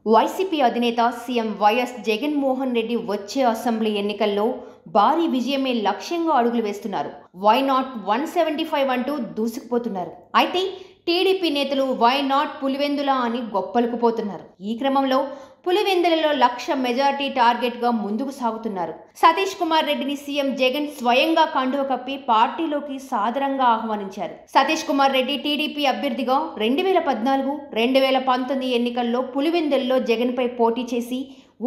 YCP అధినేత CM YS Jaganmohan Reddy వచ్చే assembly ఎన్నికల్లో భారీ విజయమే లక్ష్యంగా అడుగులు వేస్తున్నారు. వై నాట్ 175 అంటూ దూసుకుపోతున్నారు. అయితే టీడీపీ నేతలు వై నాట్ పులివెందుల అని గొప్పలుకుపోతున్నారు. ఈ క్రమంలో పులివెందులలో 1,00,000 మెజార్టీ టార్గెట్గా ముందుకు సాగుతున్నారు. సతీష్ కుమార్ రెడ్డిని సీఎం జగన్ స్వయంగా కండువ కప్పి పార్టీలోకి సాదరంగా ఆహ్వానించారు. సతీష్ కుమార్ రెడ్డి టీడీపీ అభ్యర్థిగా 2014, 2019 ఎన్నికల్లో పులివెందులలో జగన్పై పోటీ చేసి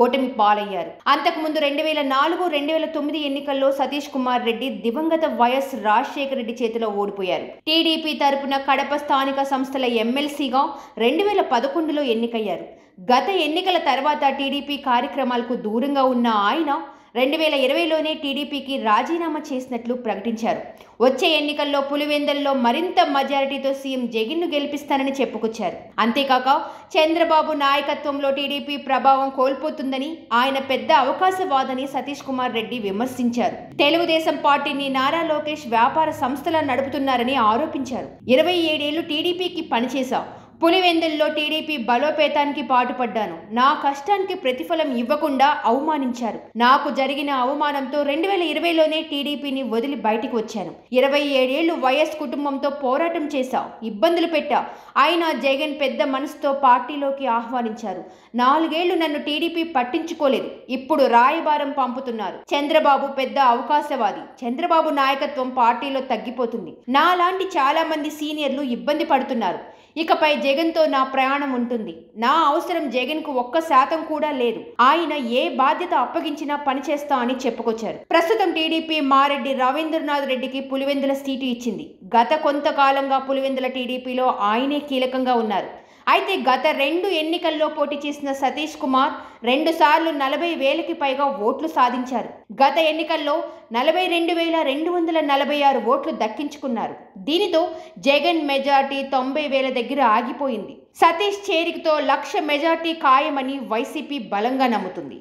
ఓటమి పాలయ్యారు. అంతకుముందు 2004, 2009 ఎన్నికల్లో సతీష్ కుమార్ రెడ్డి దివంగత వైఎస్ రాజశేఖర రెడ్డి చేతిలో ఓడిపోయారు. టీడీపీ తరపున కడప స్థానిక సంస్థల ఎమ్మెల్సీగా 2011లో ఎన్నికయ్యారు. గత ఎన్నికల తర్వాత టీడీపీ కార్యక్రమాలకు దూరంగా ఉన్న ఆయన 2020లోనే టీడీపీకి రాజీనామా చేసినట్లు ప్రకటించారు. వచ్చే ఎన్నికల్లో పులివెందులలో మరింత మెజారిటీతో సీఎం జగన్ను గెలిపిస్తానని చెప్పుకొచ్చారు. అంతేకాక చంద్రబాబు నాయకత్వంలో టీడీపీ ప్రభావం కోల్పోతుందని, ఆయన పెద్ద అవకాశవాదని సతీష్ కుమార్ రెడ్డి విమర్శించారు. తెలుగుదేశం పార్టీని నారా లోకేష్ వ్యాపార సంస్థలా నడుపుతున్నారని ఆరోపించారు. 27 ఏళ్లు టీడీపీకి పనిచేశా, పులివెందుల్లో టీడీపీ బలోపేతానికి పాటుపడ్డాను. నా కష్టానికి ప్రతిఫలం ఇవ్వకుండా అవమానించారు. నాకు జరిగిన అవమానంతో 2020లోనే టీడీపీని వదిలి బయటికి వచ్చాను. 27 ఏళ్లు వైఎస్ కుటుంబంతో పోరాటం చేశా, ఇబ్బందులు పెట్టా. అయినా జగన్ పెద్ద మనసుతో పార్టీలోకి ఆహ్వానించారు. 4 ఏళ్లు నన్ను టీడీపీ పట్టించుకోలేదు. ఇప్పుడు రాయబారం పంపుతున్నారు. చంద్రబాబు పెద్ద అవకాశవాది. చంద్రబాబు నాయకత్వం పార్టీలో తగ్గిపోతుంది. నాలాంటి చాలా మంది సీనియర్లు ఇబ్బంది పడుతున్నారు. ఇకపై జగన్తో నా ప్రయాణం ఉంటుంది. నా అవసరం జగన్కు 1% కూడా లేదు. ఆయన ఏ బాధ్యత అప్పగించినా పనిచేస్తా అని చెప్పుకొచ్చారు. ప్రస్తుతం టీడీపీ మారెడ్డి రవీంద్రనాథ్ రెడ్డికి పులివెందుల సీటు ఇచ్చింది. గత కొంతకాలంగా పులివెందుల టీడీపీలో ఆయనే కీలకంగా ఉన్నారు. అయితే గత 2 ఎన్నికల్లో పోటీ చేసిన సతీష్ కుమార్ 2 సార్లు 40,000కి పైగా ఓట్లు సాధించారు. గత ఎన్నికల్లో 42,246 ఓట్లు దక్కించుకున్నారు. దీనితో జగన్ మెజార్టీ 90,000 దగ్గర ఆగిపోయింది. సతీష్ చేరికతో 1,00,000 మెజార్టీ ఖాయమని వైసీపీ బలంగా నమ్ముతుంది.